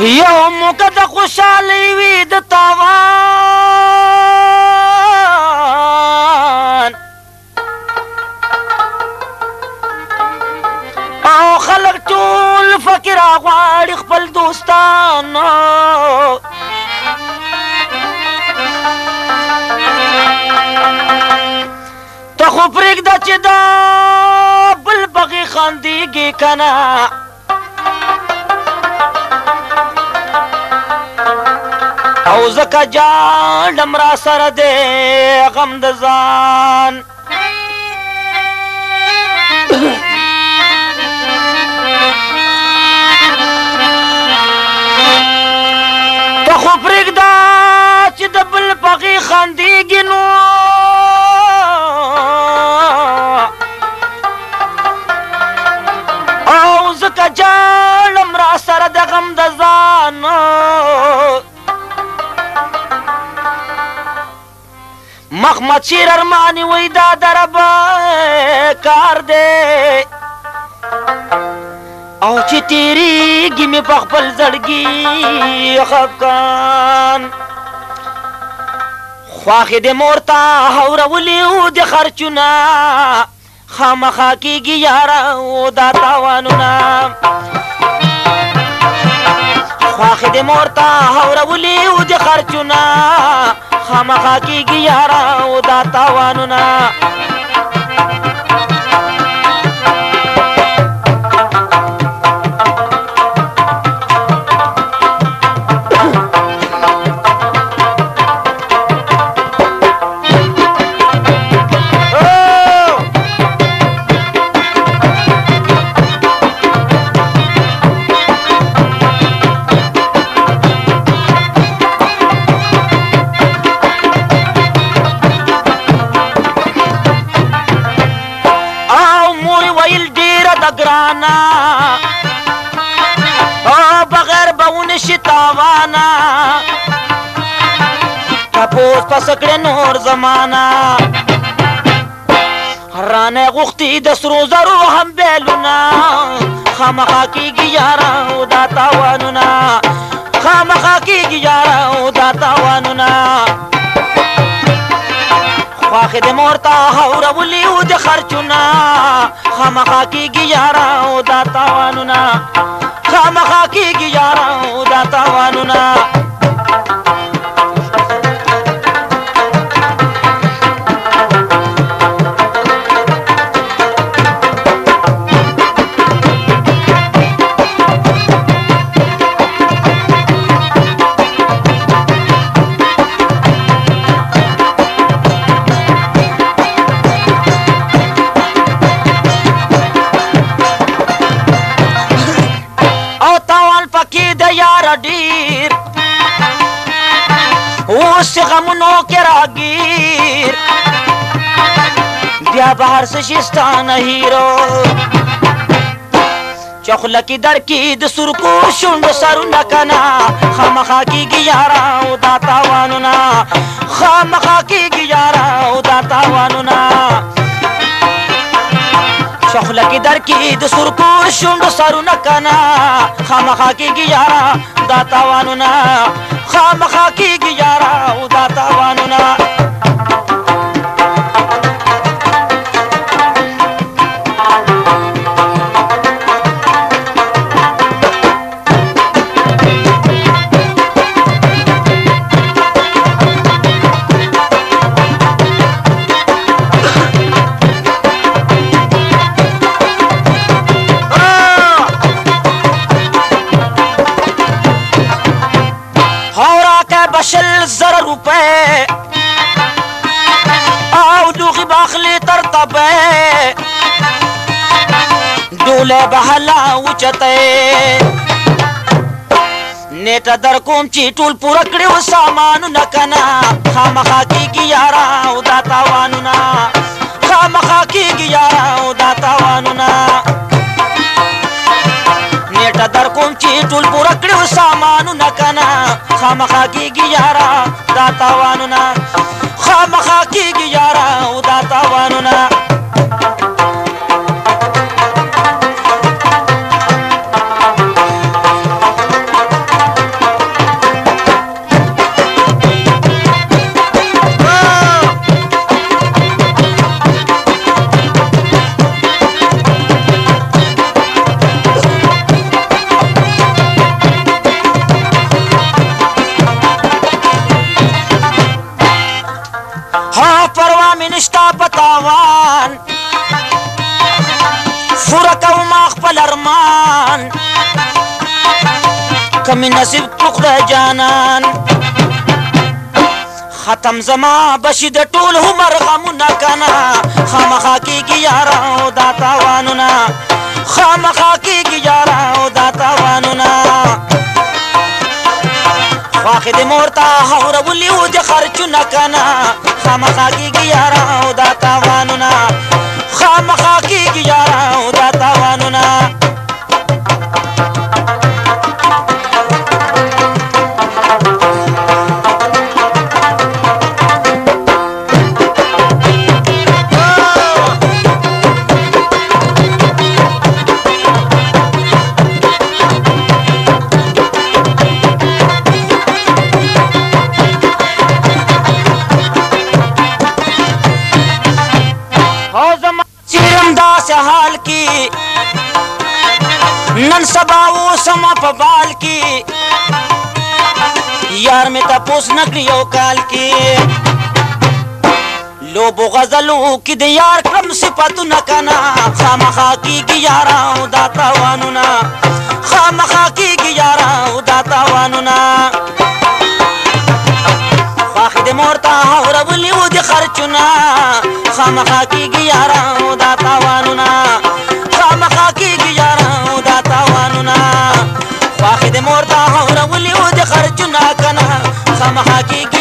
یو موقع د خوشحالۍ وي د تاوان او خلق ټول فقیر غواړي خپل دوستان ته خو پرېږده چې دا بل بغې خندېږي که نه او ځکه جاړم را سره دی غم د ځان ته خو پرېږده چې د بل بغې خندېږي نو او ځکه جاړم را سره د غم د ځان محمد شیر ارمانی وی دا دربا کار دے او چې تیریږي مې په خپل زړګي خفګان خواښې دې مور ته هورولي و د خرچونه خامخا کېږي یاره و دا تاوانونه خواښې دې مور ته هورولي و د خرچونه خامخا کېږي یاره و دا تاوانونه تاوانا تپوس پسکڑے نور زمانا رانے غختی د سرو زرو هم بیلونا خامخا کېږي یاره و دا تاوانونه خامخا کېږي یاره و دا تاوانونه خواښې د مور ته هورولي و د خرچونه خامخا کېږي یاره و دا تاوانونه خامخا کېږي یاره و دا تاوانونه ډیر اوس غمونو کې راګیر بیا به هر څه شي ستا نه هیرو چې خوله کې درکې د سرکو شونډو سرونه که نه خامخا کېږي یاره و دا تاوانونه خامخا کېږي یاره و دا تاوانونه شخله کې درکې د سرکو شونډو سرونه که نه خامخا کېږي یاره دا تاوانونه خامخا کېږي یاره و دا تاوانونه شل زر روپے او لوغی باخلی ترتبے دولے بحلا وچتے نیٹا در کوم چی ټول پورا کړي و سامانونه کنا خامخا کېږي یاره و دا تاوانونه خامخا کېږي یاره و دا تاوانونه نیټه در کوم چې ټول پوره کړي و سامانونه کنا خامخا کېږي یاره دا تاوانونه خامخا کېږي یاره و دا تاوانونه پروا می نشتا پتاوان فرقو ما خپل ارمان کمی نصیب ټوکړه جانان ختم زما بشي د ټول عمر غمونه کنا خامخا کیږي یارا او دا تاوانونه خامخا کیږي یارا او دا تاوانونه خواخې د مور ته هورولي و د خرچونه کنا خامخا کیږي یارا او دا تاوانونه خامخا کیږي یارا او دا تاوانونه حال کی نن سبا و سما په بال کی یار می تپوس نکړي یو کال کی لوبو غزلو کی د یار کړم صفاتونه کنا خامخا کیږي یارا او دا تاوانونه خامخا کیږي یارا او دا تاوانونه خواخې د مور ته هورولي و د خرچونه خامخا کیږي یارا او دا تاوانونه خامخا کیږي یارا او دا تاوانونه خواخې د مور ته هورولي و د خرچونه کنه خامخا کیږي